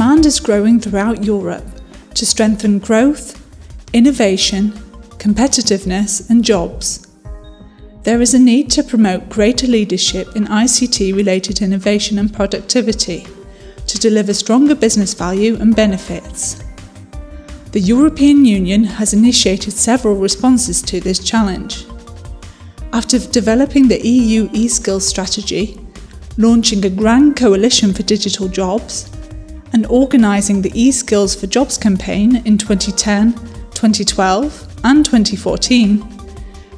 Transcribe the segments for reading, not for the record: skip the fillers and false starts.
demand is growing throughout Europe to strengthen growth, innovation, competitiveness and jobs. There is a need to promote greater leadership in ICT-related innovation and productivity to deliver stronger business value and benefits. The European Union has initiated several responses to this challenge. After developing the EU e-skills strategy, launching a grand coalition for digital jobs, and organising the e-skills for jobs campaign in 2010, 2012 and 2014,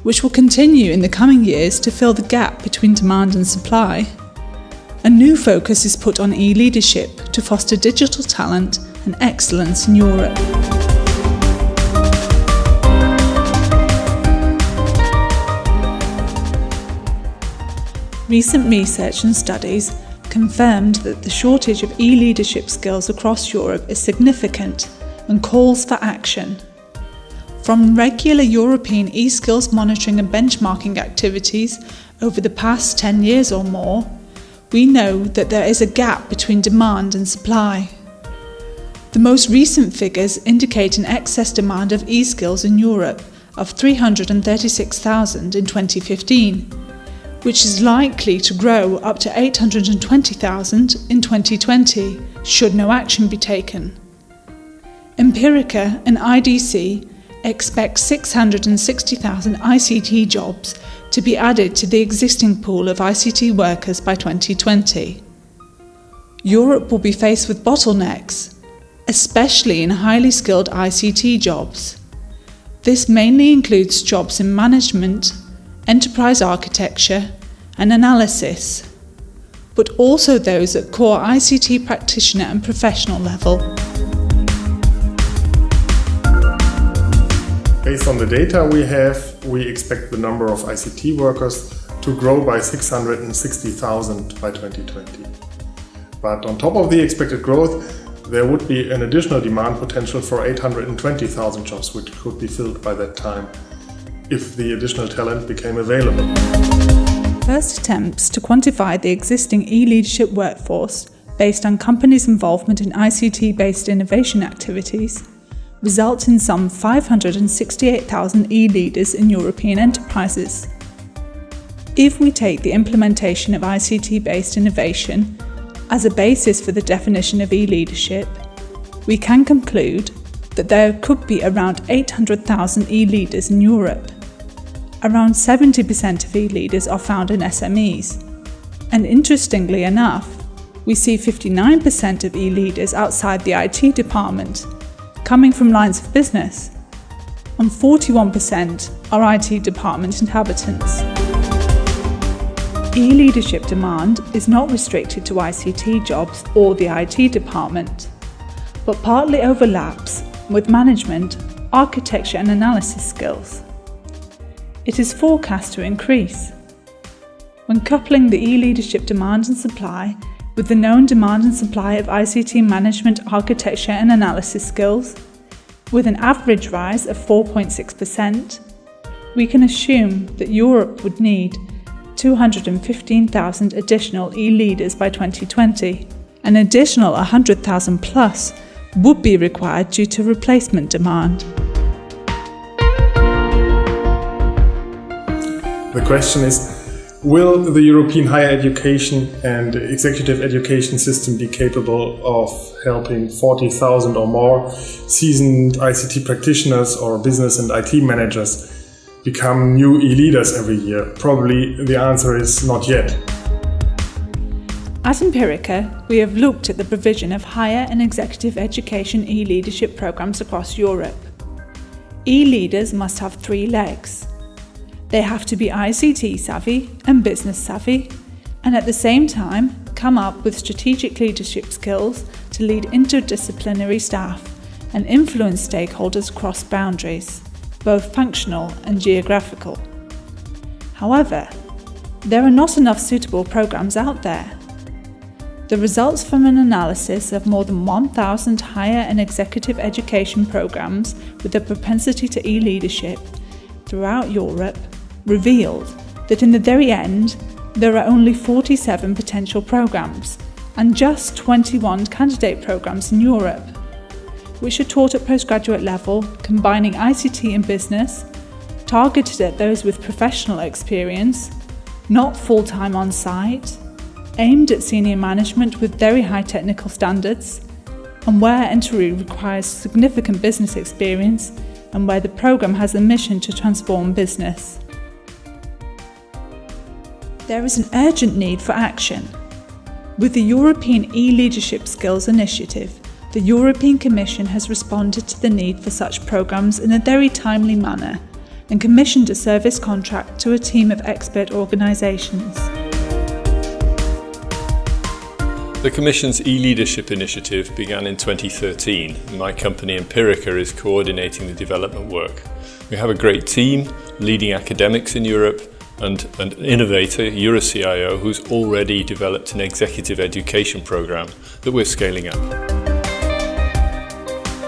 which will continue in the coming years to fill the gap between demand and supply, a new focus is put on e-leadership to foster digital talent and excellence in Europe. Recent research and studies confirmed that the shortage of e-leadership skills across Europe is significant and calls for action. From regular European e-skills monitoring and benchmarking activities over the past 10 years or more, we know that there is a gap between demand and supply. The most recent figures indicate an excess demand of e-skills in Europe of 336,000 in 2015, which is likely to grow up to 820,000 in 2020 should no action be taken. Empirica and IDC expect 660,000 ICT jobs to be added to the existing pool of ICT workers by 2020. Europe will be faced with bottlenecks, especially in highly skilled ICT jobs. This mainly includes jobs in management, enterprise architecture and analysis, but also those at core ICT practitioner and professional level. Based on the data we have, we expect the number of ICT workers to grow by 660,000 by 2020. But on top of the expected growth, there would be an additional demand potential for 820,000 jobs, which could be filled by that time if the additional talent became available. First attempts to quantify the existing e-leadership workforce based on companies' involvement in ICT-based innovation activities result in some 568,000 e-leaders in European enterprises. If we take the implementation of ICT-based innovation as a basis for the definition of e-leadership, we can conclude that there could be around 800,000 e-leaders in Europe. Around 70% of e-leaders are found in SMEs. And interestingly enough, we see 59% of e-leaders outside the IT department, coming from lines of business, and 41% are IT department inhabitants. E-leadership demand is not restricted to ICT jobs or the IT department, but partly overlaps with management, architecture and analysis skills. It is forecast to increase. When coupling the e-leadership demand and supply with the known demand and supply of ICT management, architecture and analysis skills, with an average rise of 4.6%, we can assume that Europe would need 215,000 additional e-leaders by 2020. An additional 100,000 plus would be required due to replacement demand. The question is, will the European higher education and executive education system be capable of helping 40,000 or more seasoned ICT practitioners or business and IT managers become new e-leaders every year? Probably the answer is not yet. At Empirica, we have looked at the provision of higher and executive education e-leadership programs across Europe. E-leaders must have 3 legs. They have to be ICT savvy and business savvy, and at the same time come up with strategic leadership skills to lead interdisciplinary staff and influence stakeholders across boundaries, both functional and geographical. However, there are not enough suitable programs out there. The results from an analysis of more than 1,000 higher and executive education programs with a propensity to e-leadership throughout Europe revealed that in the very end, there are only 47 potential programs, and just 21 candidate programs in Europe, which are taught at postgraduate level, combining ICT and business, targeted at those with professional experience, not full-time on-site, aimed at senior management with very high technical standards, and where entry requires significant business experience and where the programme has a mission to transform business. There is an urgent need for action. With the European e-Leadership Skills Initiative, the European Commission has responded to the need for such programmes in a very timely manner and commissioned a service contract to a team of expert organisations. The Commission's e-Leadership initiative began in 2013 and my company Empirica is coordinating the development work. We have a great team, leading academics in Europe and an innovator, EuroCIO, who's already developed an executive education programme that we're scaling up.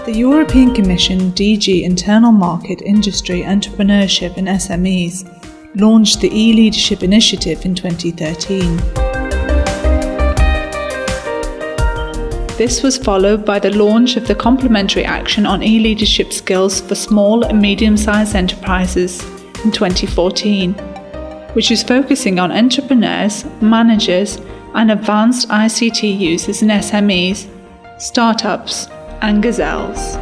The European Commission DG Internal Market, Industry, Entrepreneurship and SMEs launched the e-Leadership initiative in 2013. This was followed by the launch of the Complementary Action on E-Leadership Skills for Small and Medium-Sized Enterprises in 2014, which is focusing on entrepreneurs, managers and advanced ICT users in SMEs, startups and gazelles.